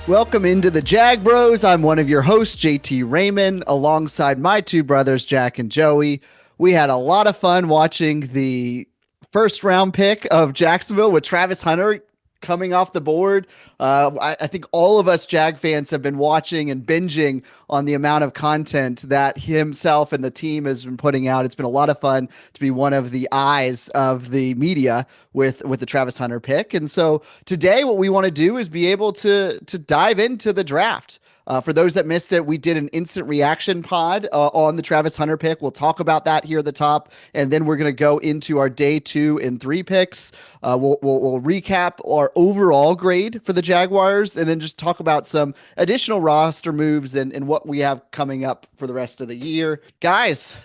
Welcome into the Jag Bros. I'm one of your hosts, JT Raymond, alongside my two brothers, Jack and Joey. We had a lot of fun watching the first round pick of Jacksonville with Travis Hunter coming off the board. I think all of us Jag fans have been watching and binging on the amount of content that himself and the team has been putting out. It's been a lot of fun to be one of the eyes of the media with the Travis Hunter pick. And so today what we want to do is be able to dive into the draft. For those that missed it, we did an instant reaction pod on the Travis Hunter pick. We'll talk about that here at the top, and then we're going to go into our day 2 and 3 picks. We'll recap our overall grade for the Jaguars, and then just talk about some additional roster moves and what we have coming up for the rest of the year. Guys,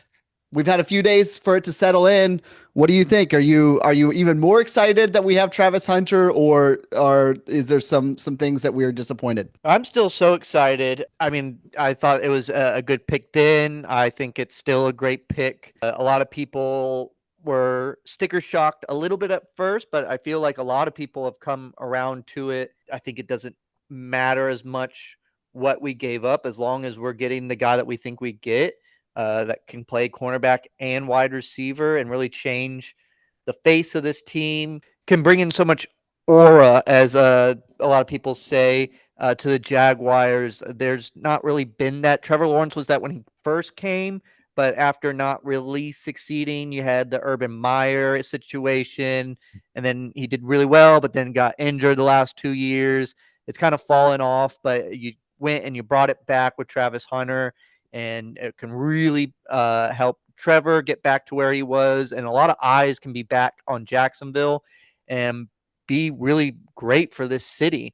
we've had a few days for it to settle in. What do you think? Are you even more excited that we have Travis Hunter, or is there some things that we're disappointed? I'm still so excited. I mean, I thought it was a good pick then. I think it's still a great pick. A lot of people were sticker shocked a little bit at first, but I feel like a lot of people have come around to it. I think it doesn't matter as much what we gave up as long as we're getting the guy that we think we get. That can play cornerback and wide receiver and really change the face of this team, can bring in so much aura, as a lot of people say, to the Jaguars. There's not really been that. Trevor Lawrence was that when he first came, but after not really succeeding, you had the Urban Meyer situation, and then he did really well, but then got injured the last 2 years. It's kind of fallen off, but you went and you brought it back with Travis Hunter, and it can really help Trevor get back to where he was. And a lot of eyes can be back on Jacksonville and be really great for this city,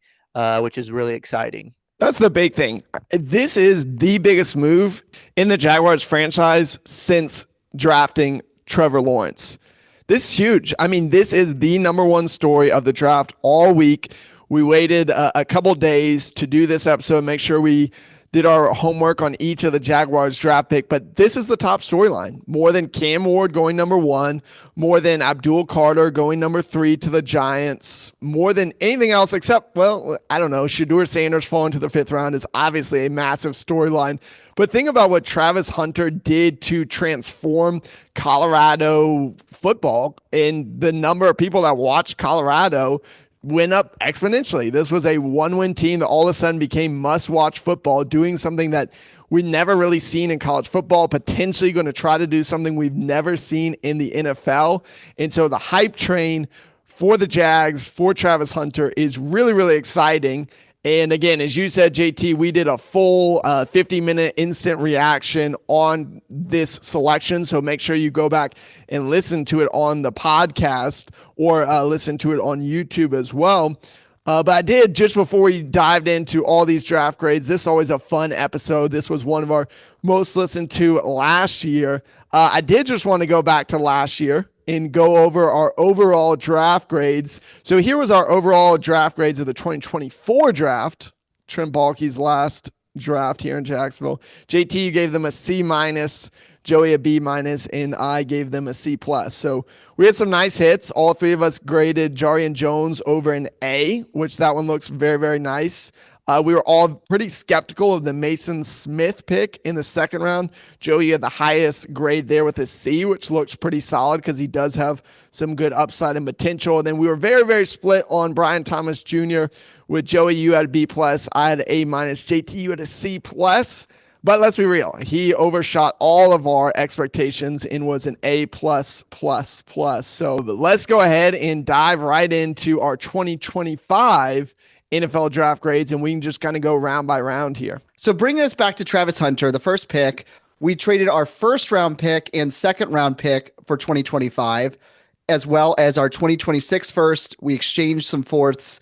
which is really exciting. That's the big thing. This is the biggest move in the Jaguars franchise since drafting Trevor Lawrence. This is huge. I mean, this is the number one story of the draft all week. We waited a couple days to do this episode, make sure we did our homework on each of the Jaguars draft pick, but this is the top storyline. More than Cam Ward going number 1, more than Abdul Carter going number 3 to the Giants, more than anything else except, well, I don't know, Shedeur Sanders falling to the 5th round is obviously a massive storyline. But think about what Travis Hunter did to transform Colorado football, and the number of people that watch Colorado went up exponentially. This was a one-win team that all of a sudden became must-watch football, doing something that we never really seen in college football, potentially going to try to do something we've never seen in the NFL. And so the hype train for the Jags, for Travis Hunter, is really, really exciting. And again, as you said, JT, we did a full 50-minute instant reaction on this selection. So make sure you go back and listen to it on the podcast, or listen to it on YouTube as well. But I did, just before we dived into all these draft grades, this is always a fun episode. This was one of our most listened to last year. I did just want to go back to last year and go over our overall draft grades. So here was our overall draft grades of the 2024 draft, Trent Baalke's last draft here in Jacksonville. JT, you gave them a C-, Joey a B-, and I gave them a C+. So we had some nice hits. All three of us graded Jarian Jones over an A, which that one looks very, very nice. We were all pretty skeptical of the Mason Smith pick in the 2nd round. Joey had the highest grade there with a C, which looks pretty solid because he does have some good upside and potential. And then we were very, very split on Brian Thomas Jr. With Joey, you had a B+, I had an A-. JT, you had a C+. But let's be real, he overshot all of our expectations and was an A++++. So let's go ahead and dive right into our 2025 NFL draft grades, and we can just kind of go round by round here. So bringing us back to Travis Hunter, the first pick, we traded our 1st round pick and 2nd round pick for 2025, as well as our 2026 first. We exchanged some 4ths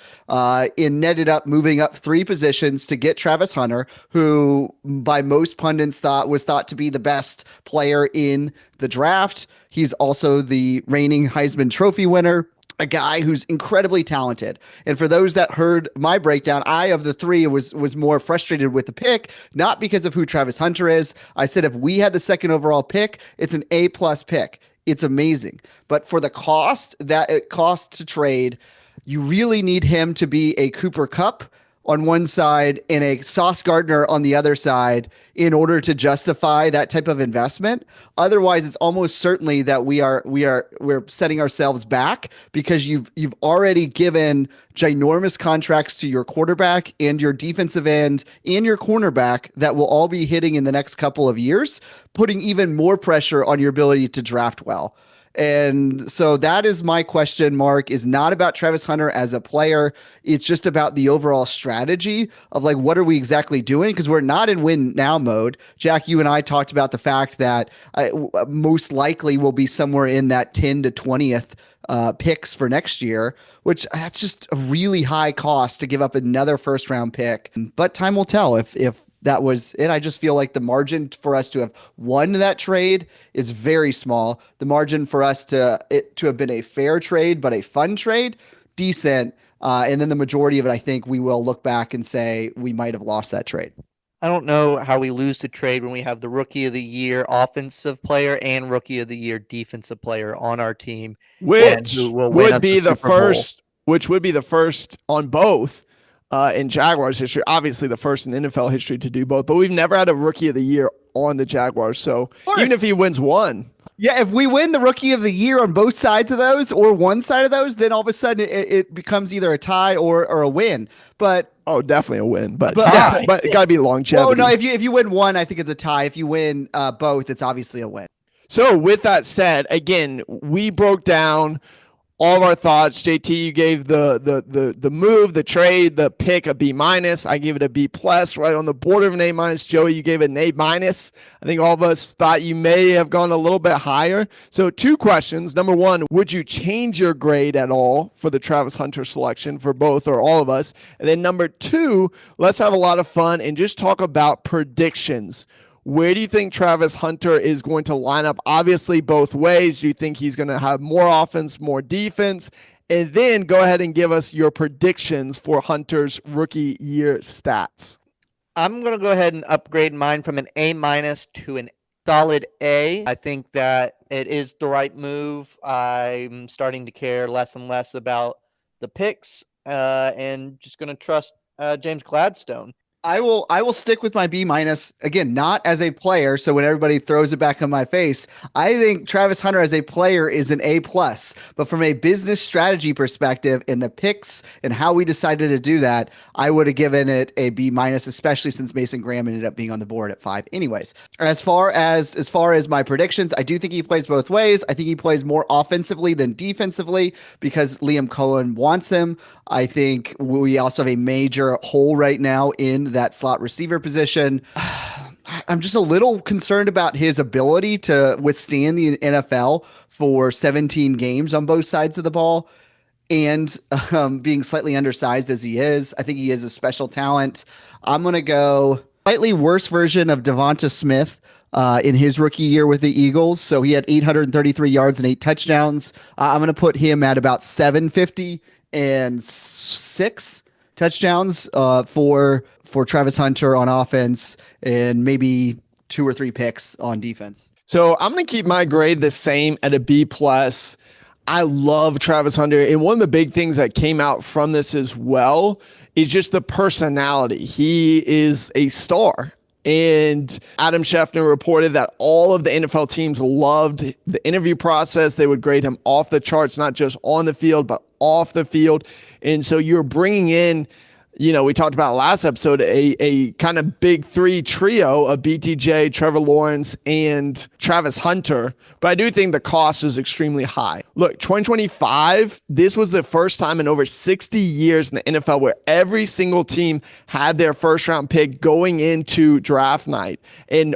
and netted up moving up 3 positions to get Travis Hunter, who by most pundits was thought to be the best player in the draft. He's also the reigning Heisman Trophy winner, a guy who's incredibly talented. And for those that heard my breakdown, I, of the 3, was more frustrated with the pick, not because of who Travis Hunter is. I said, if we had the 2nd overall pick, it's an A+ pick. It's amazing. But for the cost that it costs to trade, you really need him to be a Cooper Kupp on one side and a Sauce Gardner on the other side in order to justify that type of investment. Otherwise, it's almost certainly that we're setting ourselves back because you've already given ginormous contracts to your quarterback and your defensive end and your cornerback that will all be hitting in the next couple of years, putting even more pressure on your ability to draft well. And so that is my question mark, is not about Travis Hunter as a player. It's just about the overall strategy of like, what are we exactly doing? Because we're not in win now mode. Jack, you and I talked about the fact that most likely we'll be somewhere in that 10 to 20th picks for next year, which that's just a really high cost to give up another first round pick. But time will tell if that was it. I just feel like the margin for us to have won that trade is very small. The margin for us to have been a fair trade, but a fun trade, decent. And then the majority of it, I think we will look back and say we might have lost that trade. I don't know how we lose the trade when we have the Rookie of the Year offensive player and Rookie of the Year defensive player on our team, which would be the first on both. In Jaguars history, obviously the first in NFL history to do both, but we've never had a Rookie of the Year on the Jaguars. So even if he wins one. Yeah, if we win the Rookie of the Year on both sides of those or one side of those, then all of a sudden it becomes either a tie or a win. But definitely a win. But yes, but it got to be longevity. Oh no, if you win one, I think it's a tie. If you win both, it's obviously a win. So with that said, again, we broke down all of our thoughts. JT, you gave the move, the trade, the pick a B-. I gave it a B+, right on the border of an A-. Joey, you gave it an A-. I think all of us thought you may have gone a little bit higher. So 2 questions. Number 1, would you change your grade at all for the Travis Hunter selection for both or all of us? And then number 2, let's have a lot of fun and just talk about predictions. Where do you think Travis Hunter is going to line up? Obviously, both ways. Do you think he's going to have more offense, more defense? And then go ahead and give us your predictions for Hunter's rookie year stats. I'm going to go ahead and upgrade mine from an A- to an solid A. I think that it is the right move. I'm starting to care less and less about the picks and just going to trust James Gladstone. I will stick with my B-, again, not as a player. So when everybody throws it back on my face, I think Travis Hunter as a player is an A+, but from a business strategy perspective in the picks and how we decided to do that, I would have given it a B-, especially since Mason Graham ended up being on the board at 5 anyways. As far as my predictions, I do think he plays both ways. I think he plays more offensively than defensively because Liam Cohen wants him. I think we also have a major hole right now in that slot receiver position. I'm just a little concerned about his ability to withstand the NFL for 17 games on both sides of the ball and being slightly undersized as he is. I think he is a special talent. I'm going to go slightly worse version of Devonta Smith in his rookie year with the Eagles. So he had 833 yards and 8 touchdowns. I'm going to put him at about 750 and 6 touchdowns for Travis Hunter on offense and maybe 2 or 3 picks on defense. So I'm going to keep my grade the same at a B+. I love Travis Hunter. And one of the big things that came out from this as well is just the personality. He is a star. And Adam Schefter reported that all of the NFL teams loved the interview process. They would grade him off the charts, not just on the field, but off the field. And so you're bringing in, we talked about last episode, a kind of big 3 trio of BTJ, Trevor Lawrence, and Travis Hunter. But I do think the cost is extremely high. Look, 2025, this was the first time in over 60 years in the NFL where every single team had their first round pick going into draft night. And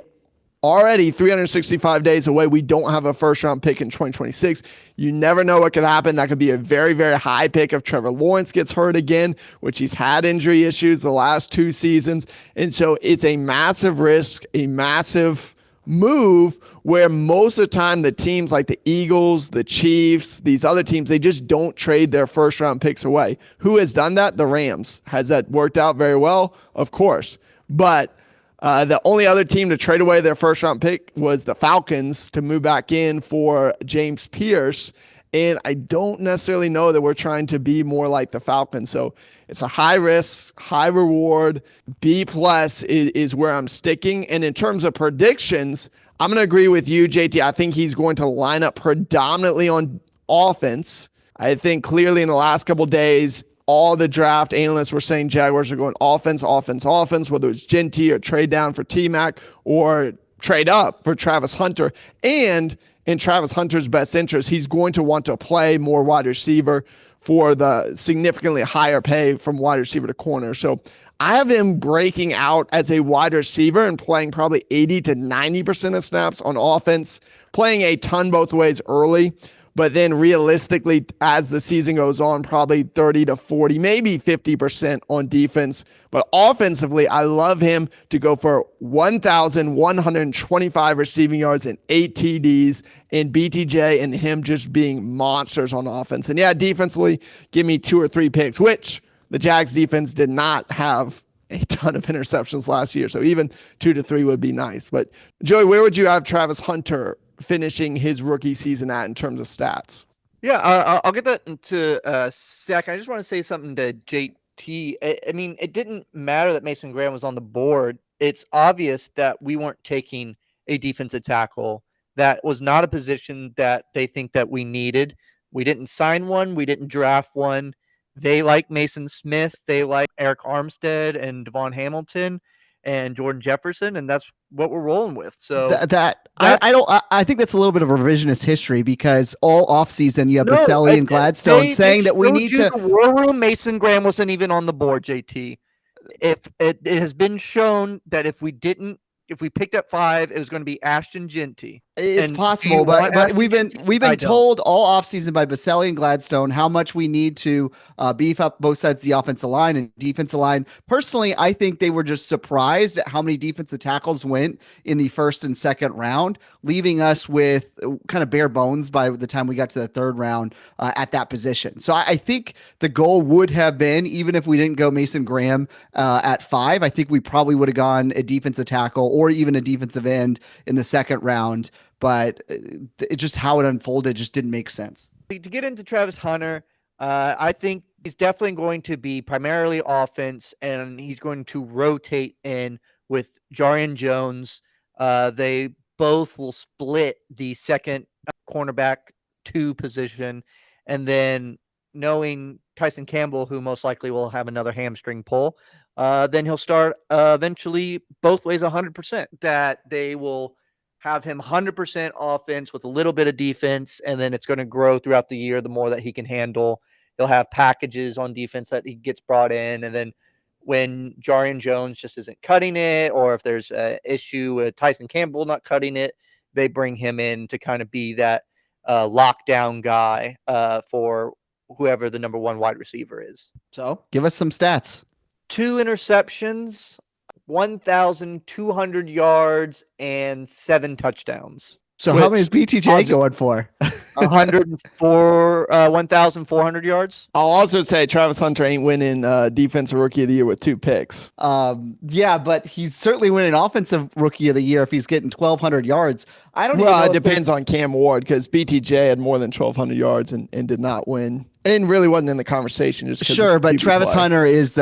already 365 days away, we don't have a first round pick in 2026. You never know what could happen. That could be a very, very high pick if Trevor Lawrence gets hurt again, which he's had injury issues the last 2 seasons. And so it's a massive risk, a massive move where most of the time the teams like the Eagles, the Chiefs, these other teams, they just don't trade their first round picks away. Who has done that? The Rams. Has that worked out very well? Of course. But the only other team to trade away their first round pick was the Falcons to move back in for James Pierce. And I don't necessarily know that we're trying to be more like the Falcons. So it's a high risk, high reward. B plus is where I'm sticking. And in terms of predictions, I'm going to agree with you, JT. I think he's going to line up predominantly on offense. I think clearly in the last couple of days, all the draft analysts were saying Jaguars are going offense, offense, offense, whether it's Genty or trade down for T-Mac or trade up for Travis Hunter. And in Travis Hunter's best interest, he's going to want to play more wide receiver for the significantly higher pay from wide receiver to corner. So I have him breaking out as a wide receiver and playing probably 80 to 90% of snaps on offense, playing a ton both ways early. But then realistically, as the season goes on, probably 30 to 40, maybe 50% on defense. But offensively, I love him to go for 1,125 receiving yards and 8 TDs, and BTJ and him just being monsters on offense. And yeah, defensively, give me 2 or 3 picks, which the Jags defense did not have a ton of interceptions last year. So even 2 to 3 would be nice. But Joey, where would you have Travis Hunter finishing his rookie season at in terms of stats? Yeah, I'll get that into a sec. I just want to say something to JT. I mean, it didn't matter that Mason Graham was on the board. It's obvious that we weren't taking a defensive tackle. That was not a position that they think that we needed. We didn't sign one. We didn't draft one. They like Mason Smith. They like Eric Armstead and Devon Hamilton and Jordan Jefferson, and that's what we're rolling with. So I think that's a little bit of revisionist history, because all offseason you have Baselli and Gladstone saying that we need to. The war room, Mason Graham wasn't even on the board, JT. If it has been shown that if we picked up 5, it was going to be Ashton Genty. It's possible, but we've been told all offseason by Baselli and Gladstone how much we need to beef up both sides of the offensive line and defensive line. Personally, I think they were just surprised at how many defensive tackles went in the first and second round, leaving us with kind of bare bones by the time we got to the third round at that position. So I think the goal would have been, even if we didn't go Mason Graham at 5, I think we probably would have gone a defensive tackle or even a defensive end in the second round. But it just how it unfolded just didn't make sense. To get into Travis Hunter, I think he's definitely going to be primarily offense, and he's going to rotate in with Jarian Jones. They both will split the second cornerback 2 position, and then knowing Tyson Campbell, who most likely will have another hamstring pull, then he'll start eventually both ways 100%. That they will have him 100% offense with a little bit of defense, and then it's going to grow throughout the year the more that he can handle. He'll have packages on defense that he gets brought in, and then when Jarian Jones just isn't cutting it, or if there's an issue with Tyson Campbell not cutting it, they bring him in to kind of be that lockdown guy for whoever the number 1 wide receiver is. So give us some stats. 2 interceptions, 1,200 yards, and 7 touchdowns. So how many is BTJ going for? 1,400 yards. I'll also say Travis Hunter ain't winning defensive rookie of the year with 2 picks. Yeah, but he's certainly winning offensive rookie of the year if he's getting 1,200 yards. I don't know. Well, it depends on Cam Ward, because BTJ had more than 1,200 yards and did not win. And really wasn't in the conversation. Just sure, but Travis Hunter is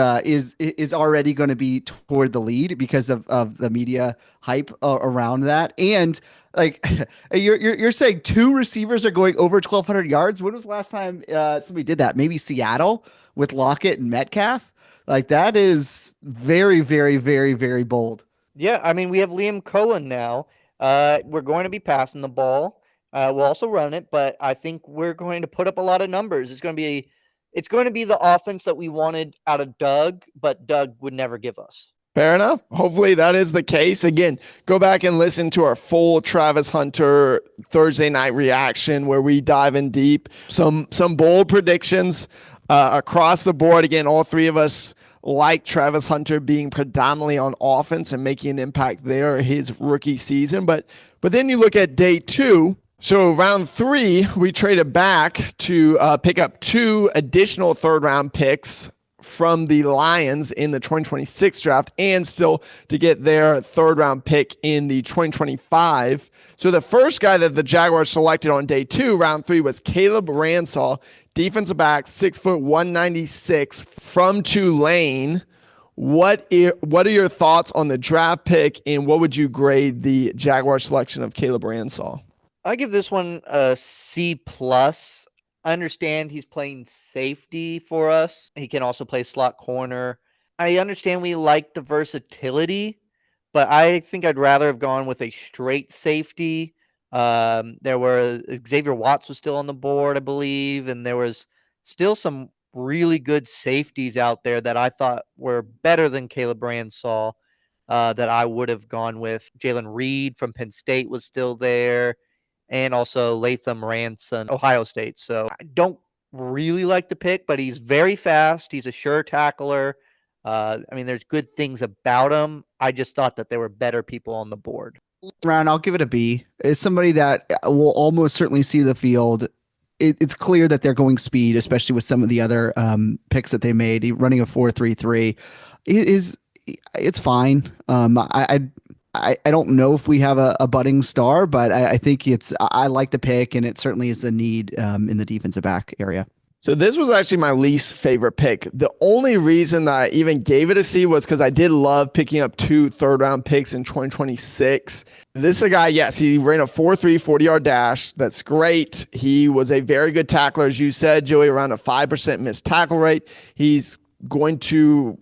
already going to be toward the lead because of the media hype around that. And like you're saying 2 receivers are going over 1,200 yards. When was the last time somebody did that? Maybe Seattle with Lockett and Metcalf. Like, that is very, very, very, very bold. Yeah, I mean, we have Liam Cohen now. We're going to be passing the ball. We'll also run it, but I think we're going to put up a lot of numbers. It's going to be the offense that we wanted out of Doug, but Doug would never give us. Fair enough. Hopefully that is the case. Again, go back and listen to our full Travis Hunter Thursday night reaction where we dive in deep. Some bold predictions across the board. Again, all 3 of us like Travis Hunter being predominantly on offense and making an impact there his rookie season. But then you look at day 2. So round 3, we traded back to pick up 2 additional third-round picks from the Lions in the 2026 draft and still to get their third round pick in the 2025. So the first guy that the Jaguars selected on day 2, round 3, was Caleb Ransaw, defensive back, 6 foot 196 from Tulane. What are your thoughts on the draft pick, and what would you grade the Jaguar selection of Caleb Ransaw? I give this one a C plus. I understand he's playing safety for us. He can also play slot corner. I understand we like the versatility, but I think I'd rather have gone with a straight safety. There were Xavier Watts was still on the board, I believe, and there was still some really good safeties out there that I thought were better than Caleb Ransaw that I would have gone with. Jalen Reed from Penn State was still there, and also Latham Ransom, Ohio State. So I don't really like the pick, but he's very fast. He's a sure tackler. There's good things about him. I just thought that there were better people on the board. Round, I'll give it a B. It's somebody that will almost certainly see the field. It's clear that they're going speed, especially with some of the other picks that they made. Running a 4.33 it's fine. I don't know if we have a budding star, but I think I like the pick, and it certainly is a need in the defensive back area. So this was actually my least favorite pick. The only reason that I even gave it a C was because I did love picking up 2 third-round picks in 2026. This is a guy, yes, he ran a 4.3 40-yard dash. That's great. He was a very good tackler, as you said, Joey, around a 5% missed tackle rate. He's going to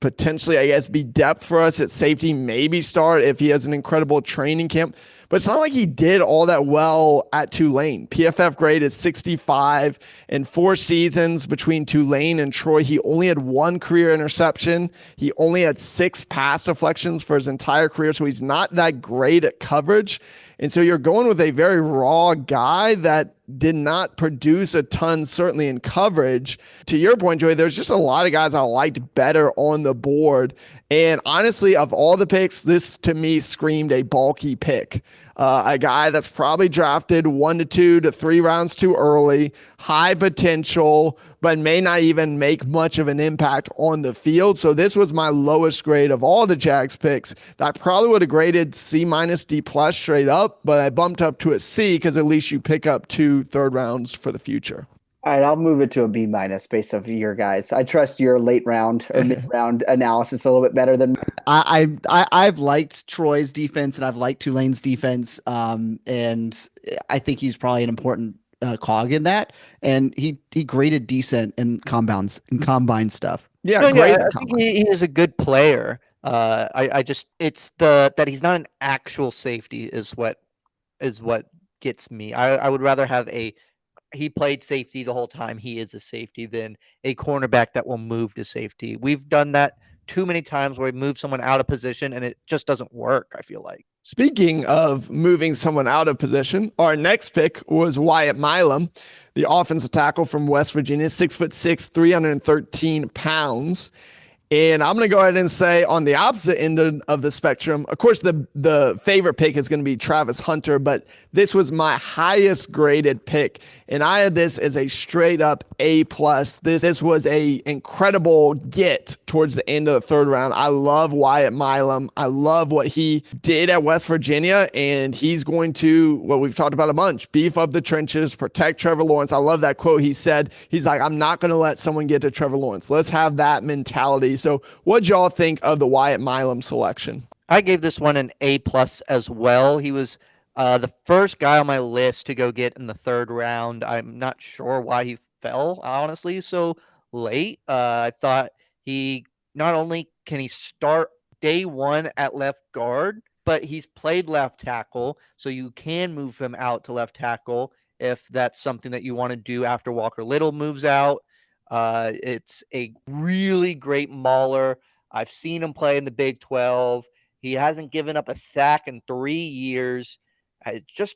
potentially, I guess, be depth for us at safety, maybe start if he has an incredible training camp. But it's not like he did all that well at Tulane. PFF grade is 65. In 4 seasons between Tulane and Troy, he only had 1 career interception. He only had 6 pass deflections for his entire career, so he's not that great at coverage. And so you're going with a very raw guy that did not produce a ton, certainly in coverage. To your point, Joey, there's just a lot of guys I liked better on the board. And honestly, of all the picks, this to me screamed a Baalke pick. A guy that's probably drafted 1 to 2 to 3 rounds too early, high potential, but may not even make much of an impact on the field. So this was my lowest grade of all the Jags picks. I probably would have graded C minus D plus straight up, but I bumped up to a C because at least you pick up 2 third rounds for the future. All right, I'll move it to a B minus based off your guys. I trust your late round or mid round analysis a little bit better than I've liked Troy's defense, and I've liked Tulane's defense, and I think he's probably an important cog in that. And he graded decent in combine stuff. Yeah, No, great. I think he is a good player. It's that he's not an actual safety is what gets me. I would rather have he played safety the whole time. He is a safety than a cornerback that will move to safety. We've done that too many times where we move someone out of position and it just doesn't work, I feel like. Speaking of moving someone out of position, our next pick was Wyatt Milum, the offensive tackle from West Virginia, 6'6", 313 pounds. And I'm going to go ahead and say on the opposite end of the spectrum, of course, the favorite pick is going to be Travis Hunter, but this was my highest graded pick. And I had this as a straight up A+. This was a incredible get towards the end of the third round. I love Wyatt Milum. I love what he did at West Virginia, and he's going to, what we've talked about a bunch, beef up the trenches, protect Trevor Lawrence. I love that quote he said. He's like, I'm not going to let someone get to Trevor Lawrence. Let's have that mentality. So what'd y'all think of the Wyatt Milum selection? I gave this one an A+ as well. He was the first guy on my list to go get in the third round. I'm not sure why he fell, honestly, so late. I thought he not only can he start day 1 at left guard, but he's played left tackle, so you can move him out to left tackle if that's something that you want to do after Walker Little moves out. It's a really great mauler. I've seen him play in the Big 12. He hasn't given up a sack in 3 years. Just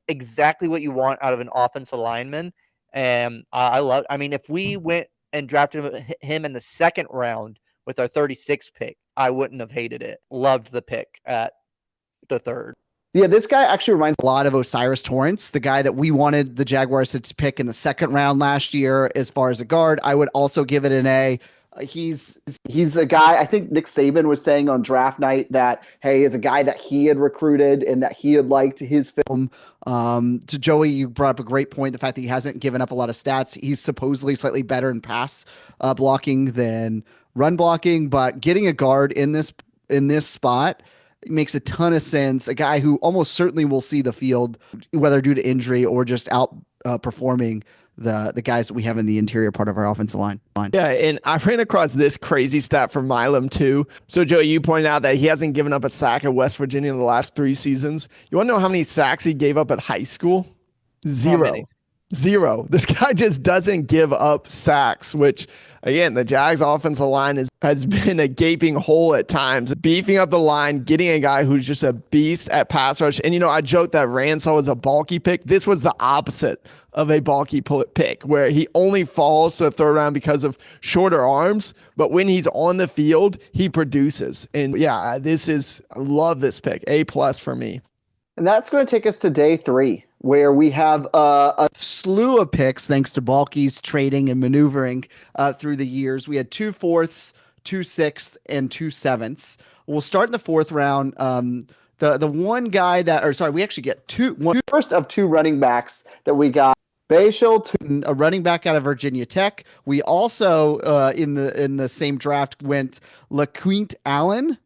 exactly what you want out of an offensive lineman. And if we went and drafted him in the second round with our 36th pick, I wouldn't have hated it. Loved the pick at the third. Yeah, this guy actually reminds a lot of Osiris Torrance, the guy that we wanted the Jaguars to pick in the second round last year as far as a guard. I would also give it an A. He's a guy. I think Nick Saban was saying on draft night that, hey, is a guy that he had recruited and that he had liked his film. To Joey, you brought up a great point. The fact that he hasn't given up a lot of stats. He's supposedly slightly better in pass blocking than run blocking, but getting a guard in this spot makes a ton of sense. A guy who almost certainly will see the field, whether due to injury or just out performing the guys that we have in the interior part of our offensive line. Yeah, and I ran across this crazy stat from Milum too. So Joey, you pointed out that he hasn't given up a sack at West Virginia in the last 3 seasons. You want to know how many sacks he gave up at high school? 0. 0. This guy just doesn't give up sacks, which again, the Jags offensive line has been a gaping hole at times. Beefing up the line, getting a guy who's just a beast at pass rush. And, I joked that Ransaw was a Baalke pick. This was the opposite of a Baalke pick, where he only falls to the 3rd round because of shorter arms. But when he's on the field, he produces. And yeah, I love this pick. A+ for me. And that's going to take us to day 3, where we have a slew of picks thanks to Baalke's trading and maneuvering through the years. We had 2 4ths, 2 6ths, and 2 7ths. We'll start in the 4th round. The one guy we actually get one first of 2 running backs that we got. Bhayshul, Tuten, a running back out of Virginia Tech. We also in the same draft went Lequint Allen.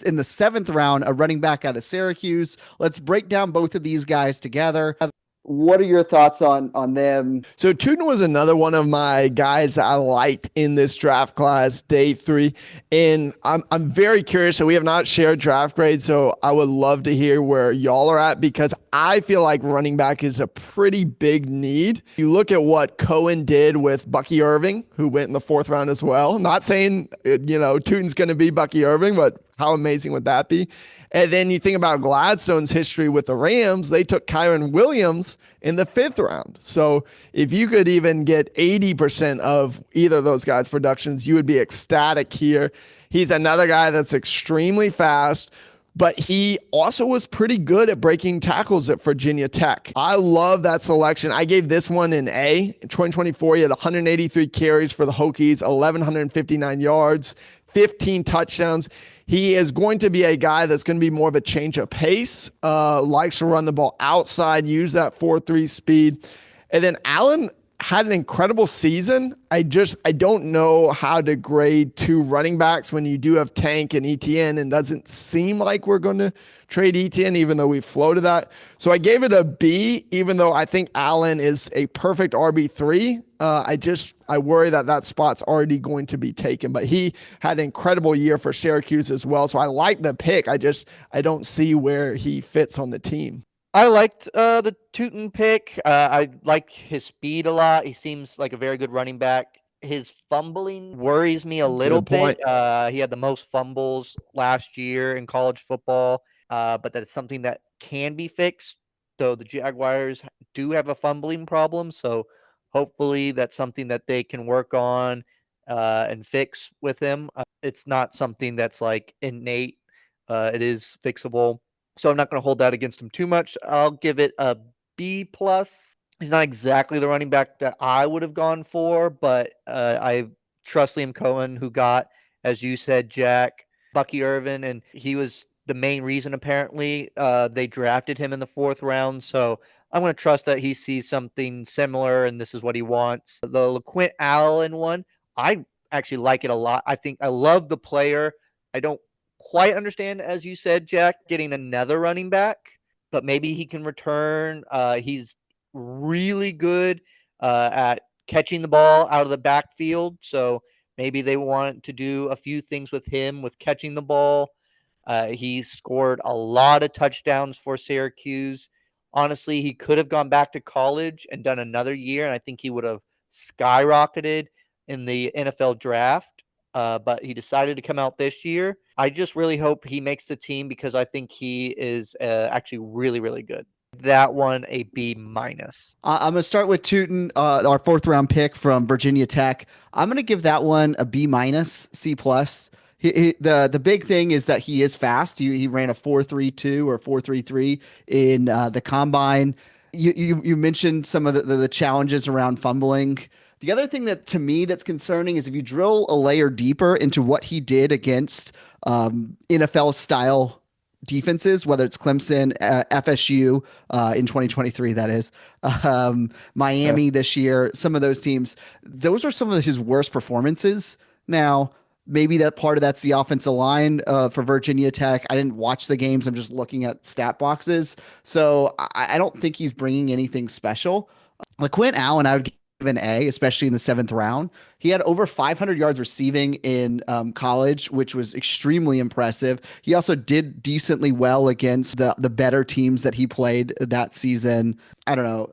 In the 7th round, a running back out of Syracuse. Let's break down both of these guys together. What are your thoughts on them? So Tuten was another one of my guys that I liked in this draft class, day 3. And I'm very curious. So we have not shared draft grades. So I would love to hear where y'all are at, because I feel like running back is a pretty big need. You look at what Cohen did with Bucky Irving, who went in the 4th round as well. I'm not saying, Tuten's going to be Bucky Irving, but how amazing would that be? And then you think about Gladstone's history with the Rams. They took Kyren Williams in the 5th round. So if you could even get 80% of either of those guys' productions, you would be ecstatic here. He's another guy that's extremely fast, but he also was pretty good at breaking tackles at Virginia Tech. I love that selection. I gave this one an A. In 2024, he had 183 carries for the Hokies, 1,159 yards, 15 touchdowns. He is going to be a guy that's going to be more of a change of pace, likes to run the ball outside, use that 4.3 speed. And then Allen had an incredible season. I don't know how to grade 2 running backs when you do have Tank and ETN, and doesn't seem like we're going to trade ETN, even though we floated that. So I gave it a B, even though I think Allen is a perfect RB3. I worry that spot's already going to be taken, but he had an incredible year for Syracuse as well. So I like the pick. I don't see where he fits on the team. I liked the Tuten pick. I like his speed a lot. He seems like a very good running back. His fumbling worries me a little bit. He had the most fumbles last year in college football, but that's something that can be fixed. Though the Jaguars do have a fumbling problem, so hopefully that's something that they can work on and fix with him. It's not something that's like innate. It is fixable. So I'm not going to hold that against him too much. I'll give it a B+. He's not exactly the running back that I would have gone for, but I trust Liam Cohen, who got, as you said, Jack, Bucky Irvin, and he was the main reason, apparently, they drafted him in the 4th round. So I'm going to trust that he sees something similar, and this is what he wants. The Lequint Allen one, I actually like it a lot. I think I love the player. I don't quite understand, as you said, Jack, getting another running back, but maybe he can return. He's really good at catching the ball out of the backfield, so maybe they want to do a few things with him with catching the ball. He's scored a lot of touchdowns for Syracuse. Honestly, he could have gone back to college and done another year, and I think he would have skyrocketed in the NFL draft. But he decided to come out this year. I just really hope he makes the team, because I think he is actually really, really good. That one, a B-. I'm going to start with Tuten, our 4th round pick from Virginia Tech. I'm going to give that one a B-, C+. The big thing is that he is fast. He ran a 4.32 or 4.33 in the combine. You mentioned some of the challenges around fumbling The other thing that to me that's concerning is if you drill a layer deeper into what he did against NFL style defenses, whether it's Clemson, FSU in 2023, that is, Miami this year, some of those teams, those are some of his worst performances. Now, maybe that part of that's the offensive line for Virginia Tech. I didn't watch the games. I'm just looking at stat boxes. So I don't think he's bringing anything special. Lequint Allen, I would give an A, especially in the 7th round. He had over 500 yards receiving in college, which was extremely impressive. He also did decently well against the better teams that he played that season. I don't know.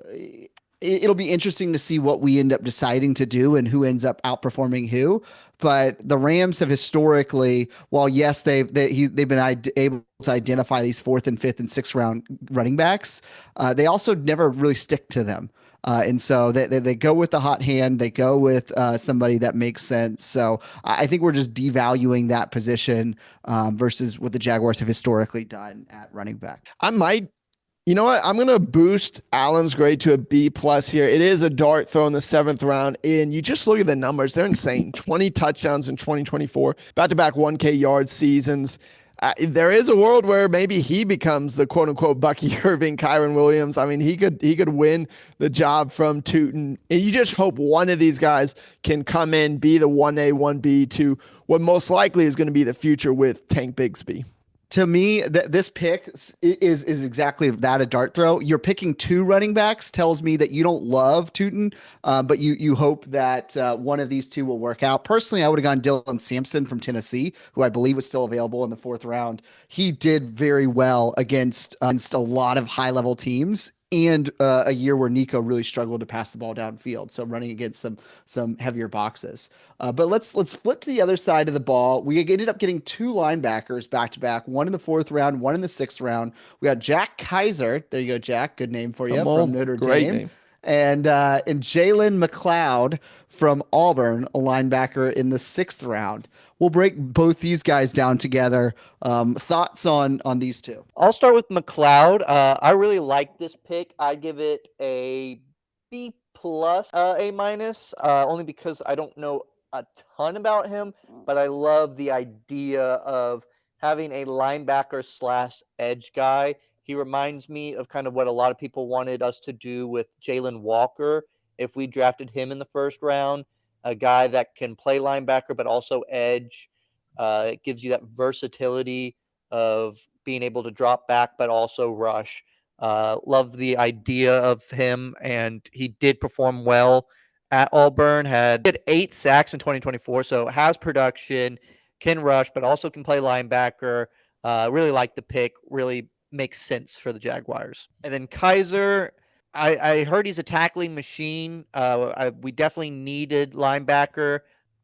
It'll be interesting to see what we end up deciding to do and who ends up outperforming who. But the Rams have historically, while yes, they've been able to identify these 4th and 5th and 6th round running backs, they also never really stick to them. And so they go with the hot hand. They go with somebody that makes sense. So I think we're just devaluing that position versus what the Jaguars have historically done at running back. You know what? I'm going to boost Allen's grade to a B+ here. It is a dart throw in the 7th round. And you just look at the numbers. They're insane. 20 touchdowns in 2024, back-to-back 1K yard seasons. There is a world where maybe he becomes the quote-unquote Bucky Irving, Kyren Williams. I mean, he could win the job from Tuten. And you just hope one of these guys can come in, be the 1A, 1B to what most likely is going to be the future with Tank Bigsby. To me, this pick is exactly that, a dart throw. You're picking 2 running backs tells me that you don't love Tuten, but you hope that one of these 2 will work out. Personally, I would have gone Dylan Sampson from Tennessee, who I believe was still available in the 4th round. He did very well against a lot of high-level teams, and a year where Nico really struggled to pass the ball downfield. So running against some heavier boxes. But let's flip to the other side of the ball. We ended up getting 2 linebackers back to back, one in the 4th round, one in the 6th round. We got Jack Kizer. There you go, Jack. Good name for you from Notre Dame. Name. And Jalen Mcleod from Auburn, a linebacker in the 6th round. We'll break both these guys down together. Thoughts on these 2? I'll start with Mcleod. I really like this pick. I'd give it a B+, A-, only because I don't know a ton about him, but I love the idea of having a linebacker / edge guy. He reminds me of kind of what a lot of people wanted us to do with Jalen Walker if we drafted him in the 1st round, a guy that can play linebacker but also edge. It gives you that versatility of being able to drop back but also rush. Love the idea of him, and he did perform well at Auburn. Had 8 sacks in 2024, so has production, can rush, but also can play linebacker. Really like the pick. Really makes sense for the Jaguars. And then Kizer, I heard he's a tackling machine. We definitely needed linebacker.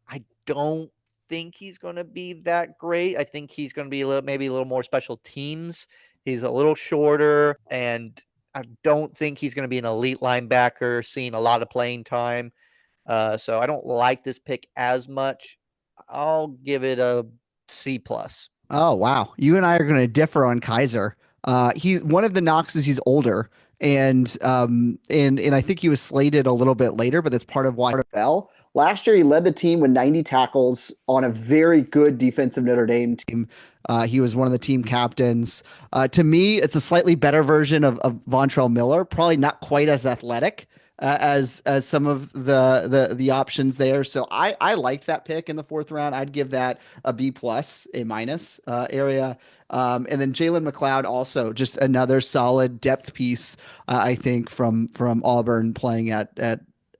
I don't think he's going to be that great. I think he's going to be maybe a little more special teams. He's a little shorter, and I don't think he's going to be an elite linebacker, seeing a lot of playing time. So I don't like this pick as much. I'll give it a C+. Oh, wow. You and I are going to differ on Kizer. He's one of the knocks is he's older, and I think he was slated a little bit later, but that's part of why he fell. Last year, he led the team with 90 tackles on a very good defensive Notre Dame team. He was one of the team captains. To me, it's a slightly better version of Vontrell Miller, probably not quite as athletic as some of the options there. So I liked that pick in the 4th round. I'd give that a B+, A- area. And then Jalen Mcleod, also just another solid depth piece, I think, from Auburn, playing at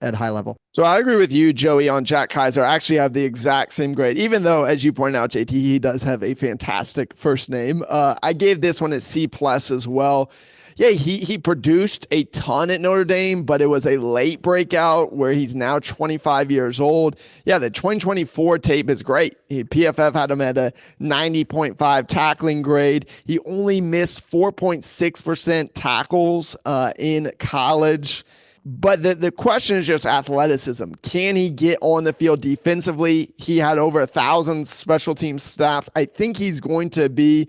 high level. So I agree with you, Joey, on Jack Kizer. I actually have the exact same grade, even though, as you pointed out, JT, he does have a fantastic first name. I gave this one a C+ as well. Yeah, he produced a ton at Notre Dame, but it was a late breakout where he's now 25 years old. Yeah, the 2024 tape is great. PFF had him at a 90.5 tackling grade. He only missed 4.6% tackles in college. But the question is just athleticism. Can he get on the field defensively? He had over 1,000 special team snaps. I think he's going to be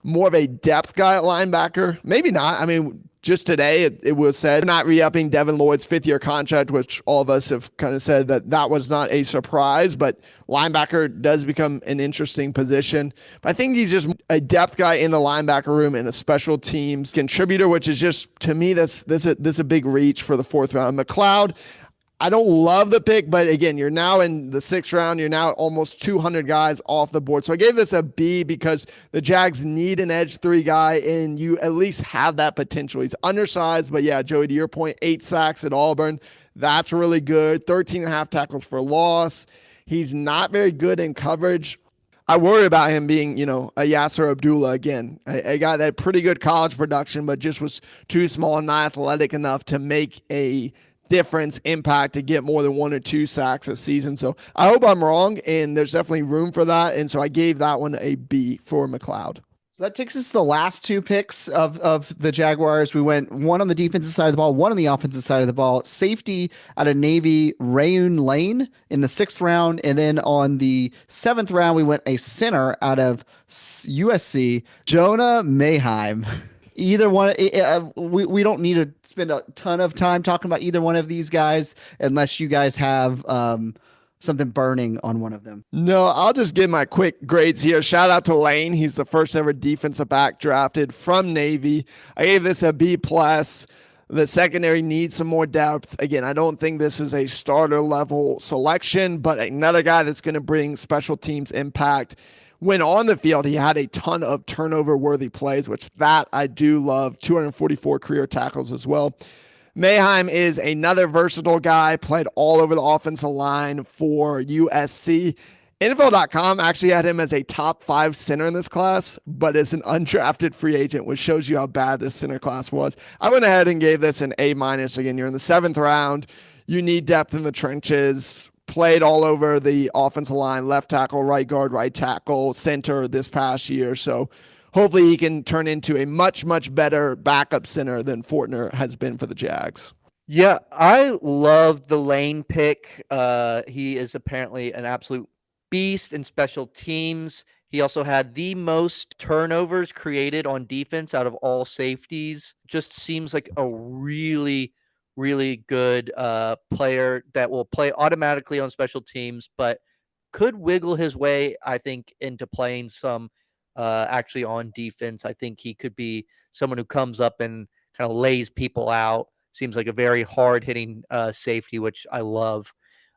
more of a depth guy at linebacker. Maybe not. I mean, just today, it was said not re-upping Devin Lloyd's 5th-year contract, which all of us have kind of said that was not a surprise, but linebacker does become an interesting position. But I think he's just a depth guy in the linebacker room and a special teams contributor, which is just, to me, that's a big reach for the 4th round. Mcleod, I don't love the pick, but again, you're now in the 6th round. You're now almost 200 guys off the board. So I gave this a B because the Jags need an edge 3 guy, and you at least have that potential. He's undersized, but yeah, Joey, to your point, 8 sacks at Auburn. That's really good. 13.5 tackles for loss. He's not very good in coverage. I worry about him being, a Yasser Abdullah again. A guy that had pretty good college production, but just was too small and not athletic enough to make a difference, impact, to get more than 1 or 2 sacks a season. So I hope I'm wrong, and there's definitely room for that. And so I gave that one a B for Mcleod. So that takes us to the last 2 picks of the Jaguars. We went one on the defensive side of the ball, one on the offensive side of the ball. Safety out of Navy, Rayshun Lane in the 6th round. And then on the 7th round, we went a center out of USC, Jonah Moheim. Either one, we don't need to spend a ton of time talking about either one of these guys unless you guys have something burning on one of them. No, I'll just give my quick grades here. Shout out to Lane. He's the first ever defensive back drafted from Navy. I gave this a B+. The secondary needs some more depth. Again, I don't think this is a starter level selection, but another guy that's going to bring special teams impact. When on the field, he had a ton of turnover-worthy plays, which that I do love. 244 career tackles as well. Moheim is another versatile guy, played all over the offensive line for USC. NFL.com actually had him as a top 5 center in this class, but as an undrafted free agent, which shows you how bad this center class was. I went ahead and gave this an A-. Again, you're in the 7th round. You need depth in the trenches. Played all over the offensive line, left tackle, right guard, right tackle, center this past year. So hopefully he can turn into a much, much better backup center than Fortner has been for the Jags. Yeah, I love the Lane pick. He is apparently an absolute beast in special teams. He also had the most turnovers created on defense out of all safeties. Just seems like a really good player that will play automatically on special teams, but could wiggle his way, I think, into playing some actually on defense. I think he could be someone who comes up and kind of lays people out. Seems like a very hard-hitting safety, which I love.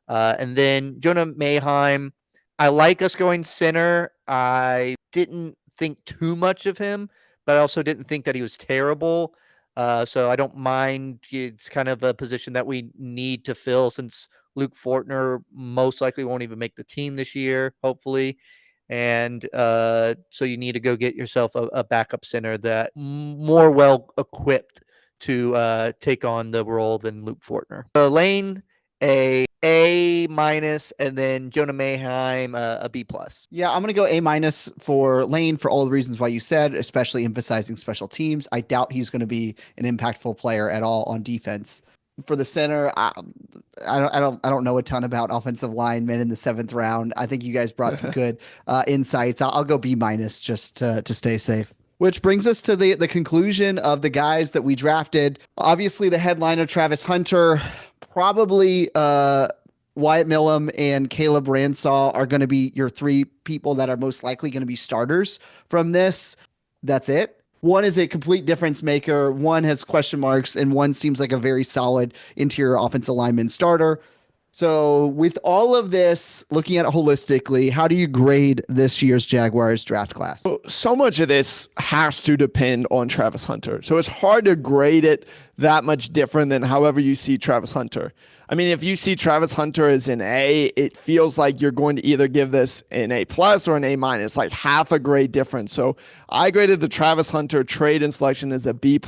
And then Jonah Moheim, I like us going center. I didn't think too much of him, but I also didn't think that he was terrible. So I don't mind. It's kind of a position that we need to fill since Luke Fortner most likely won't even make the team this year, hopefully. And so you need to go get yourself a backup center that more well equipped to take on the role than Luke Fortner. Lane, A-, and then Jonah Moheim, a B+. Yeah, I'm going to go A- for Lane for all the reasons why you said, especially emphasizing special teams. I doubt he's going to be an impactful player at all on defense. For the center, I don't know a ton about offensive linemen in the 7th round. I think you guys brought some good insights. I'll go B- just to stay safe. Which brings us to the conclusion of the guys that we drafted. Obviously, the headliner, Travis Hunter, probably Wyatt Milum and Caleb Ransaw are going to be your 3 people that are most likely going to be starters from this. That's it. One is a complete difference maker. One has question marks, and one seems like a very solid interior offensive lineman starter. So with all of this, looking at it holistically, how do you grade this year's Jaguars draft class? So much of this has to depend on Travis Hunter. So it's hard to grade it that much different than however you see Travis Hunter. I mean, if you see Travis Hunter as an A, it feels like you're going to either give this an A+ or an A-, like half a grade difference. So I graded the Travis Hunter trade and selection as a B+.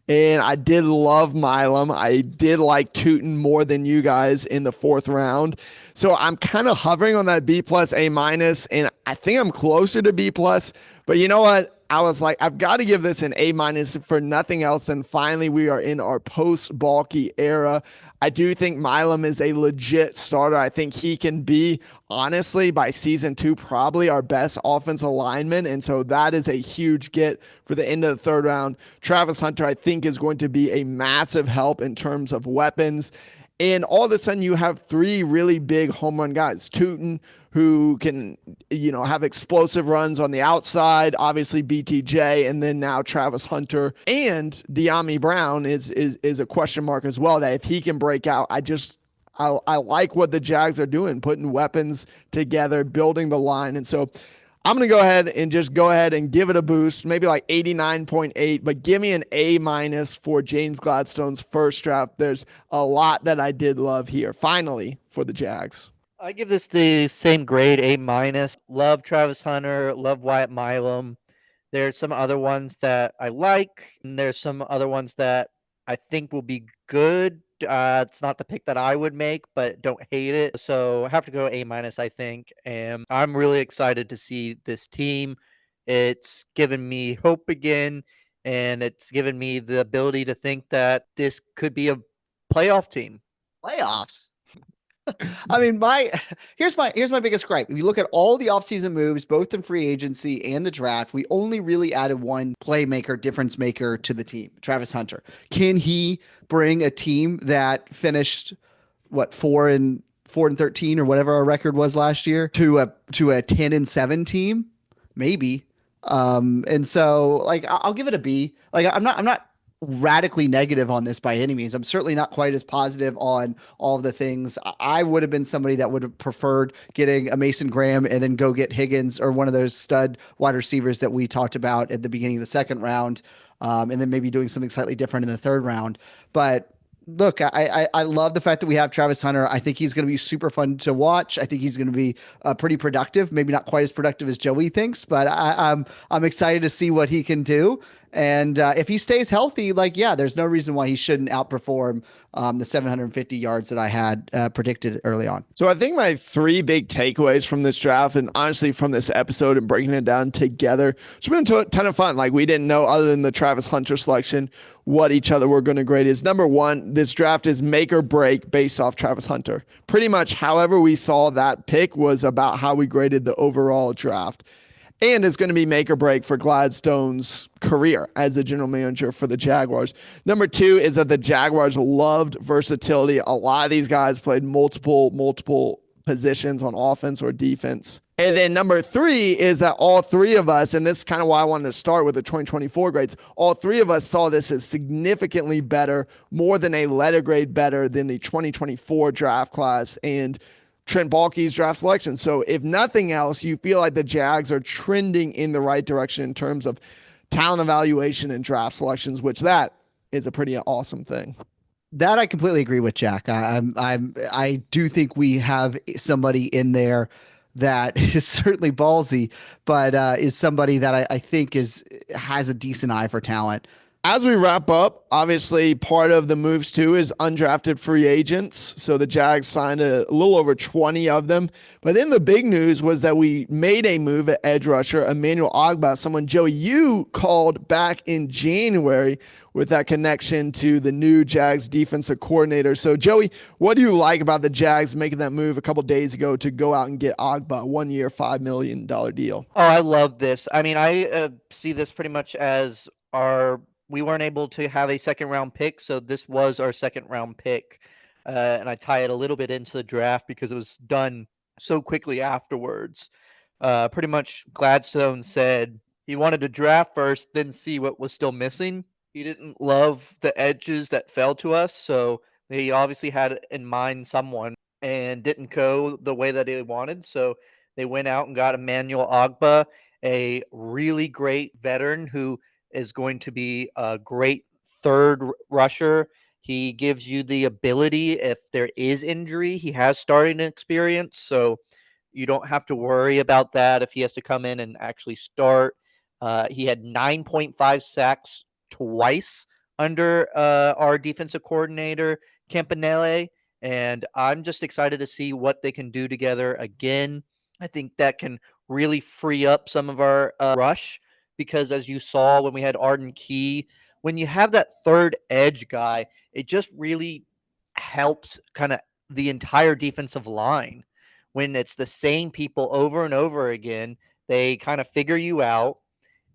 And I did love Milum. I did like Tuten more than you guys in the 4th round. So I'm kind of hovering on that B+, A-, and I think I'm closer to B+. But you know what? I was like, I've got to give this an A- for nothing else. And finally, we are in our post-Baalke era. I do think Milum is a legit starter. I think he can be, honestly, by season 2, probably our best offensive lineman. And so that is a huge get for the end of the third round. Travis Hunter, I think, is going to be a massive help in terms of weapons. And all of a sudden, you have 3 really big home run guys. Tuten, who can, have explosive runs on the outside, obviously BTJ, and then now Travis Hunter. And Dyami Brown is a question mark as well, that if he can break out, I like what the Jags are doing, putting weapons together, building the line. And so I'm going to go ahead and give it a boost, maybe like 89.8, but give me an A- for James Gladstone's first draft. There's a lot that I did love here, finally, for the Jags. I give this the same grade, A-. Love Travis Hunter, love Wyatt Milum. There's some other ones that I like, and there's some other ones that I think will be good. It's not the pick that I would make, but don't hate it. So I have to go A-, I think. And I'm really excited to see this team. It's given me hope again, and it's given me the ability to think that this could be a playoff team. Playoffs. I mean, here's my biggest gripe. If you look at all the offseason moves, both in free agency and the draft, we only really added one playmaker, difference maker to the team, Travis Hunter. Can he bring a team that finished 4-13 or whatever our record was last year to a 10-7 team? Maybe. And so like I'll give it a B. Like I'm not radically negative on this by any means. I'm certainly not quite as positive on all of the things. I would have been somebody that would have preferred getting a Mason Graham and then go get Higgins or one of those stud wide receivers that we talked about at the beginning of the second round, and then maybe doing something slightly different in the third round. But look, I love the fact that we have Travis Hunter. I think he's going to be super fun to watch. I think he's going to be pretty productive. Maybe not quite as productive as Joey thinks, but I'm excited to see what he can do. And if he stays healthy, there's no reason why he shouldn't outperform the 750 yards that I had predicted early on. So I think my 3 big takeaways from this draft, and honestly from this episode and breaking it down together, it's been a ton of fun. Like, we didn't know, other than the Travis Hunter selection, what each other were going to grade is. Number one, this draft is make or break based off Travis Hunter. Pretty much however we saw that pick was about how we graded the overall draft. And it's going to be make or break for Gladstone's career as a general manager for the Jaguars. Number 2 is that the Jaguars loved versatility. A lot of these guys played multiple positions on offense or defense. And then number 3 is that all 3 of us, and this is kind of why I wanted to start with the 2024 grades, all 3 of us saw this as significantly better, more than a letter grade better than the 2024 draft class and Trent Baalke's draft selection. So if nothing else, you feel like the Jags are trending in the right direction in terms of talent evaluation and draft selections, which that is a pretty awesome thing. That I completely agree with, Jack. I do think we have somebody in there that is certainly ballsy, but is somebody that I think has a decent eye for talent. As we wrap up, obviously part of the moves too is undrafted free agents. So the Jags signed a little over 20 of them. But then the big news was that we made a move at edge rusher, Emmanuel Ogbah, someone, Joey, you called back in January with that connection to the new Jags defensive coordinator. So Joey, what do you like about the Jags making that move a couple days ago to go out and get Ogbah, 1 year, $5 million deal? Oh, I love this. I mean, I see this pretty much as we weren't able to have a second round pick, so this was our second round pick. And I tie it a little bit into the draft because it was done so quickly afterwards. Pretty much Gladstone said he wanted to draft first, then see what was still missing. He didn't love the edges that fell to us, so he obviously had in mind someone and didn't go the way that he wanted. So they went out and got Emmanuel Ogbah, a really great veteran who is going to be a great third rusher. He gives you the ability, if there is injury, he has starting experience, so you don't have to worry about that if he has to come in and actually start. He had 9.5 sacks twice under our defensive coordinator, Campanile, and I'm just excited to see what they can do together again. I think that can really free up some of our rush because as you saw when we had Arden Key, when you have that third edge guy, it just really helps kind of the entire defensive line. When it's the same people over and over again, they kind of figure you out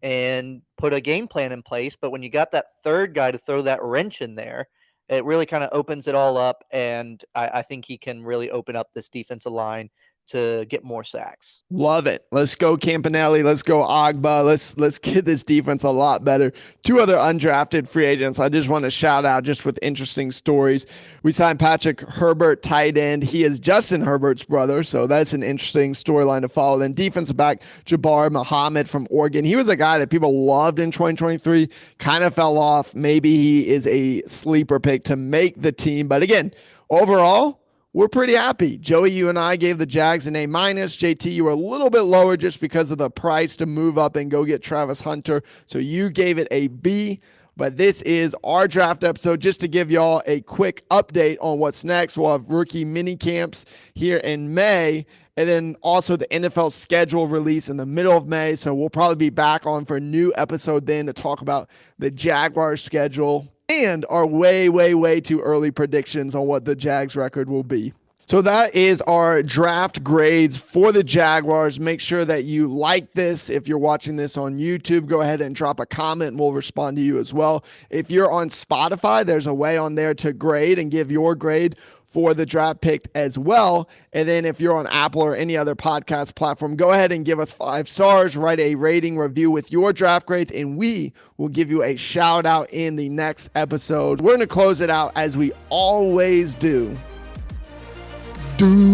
and put a game plan in place. But when you got that third guy to throw that wrench in there, it really kind of opens it all up. And I think he can really open up this defensive line to get more sacks. Love it. Let's go Campanelli. Let's go Ogbah. Let's get this defense a lot better. Two other undrafted free agents I just want to shout out just with interesting stories. We signed Patrick Herbert, tight end. He is Justin Herbert's brother, so that's an interesting storyline to follow. Then defensive back Jabbar Muhammad from Oregon. He was a guy that people loved in 2023, kind of fell off. Maybe he is a sleeper pick to make the team. But again, overall, we're pretty happy. Joey, you and I gave the Jags an A-. JT, you were a little bit lower just because of the price to move up and go get Travis Hunter. So you gave it a B. But this is our draft episode. Just to give y'all a quick update on what's next, we'll have rookie mini camps here in May. And then also the NFL schedule release in the middle of May. So we'll probably be back on for a new episode then to talk about the Jaguars schedule and our way too early predictions on what the Jags record will be. So that is our draft grades for the Jaguars. Make sure that you like this. If you're watching this on YouTube, go ahead and drop a comment and we'll respond to you as well. If you're on Spotify, there's a way on there to grade and give your grade for the draft pick as well. And then if you're on Apple or any other podcast platform, go ahead and give us 5 stars, write a rating review with your draft grades, and we will give you a shout out in the next episode. We're going to close it out as we always do. Duuuval.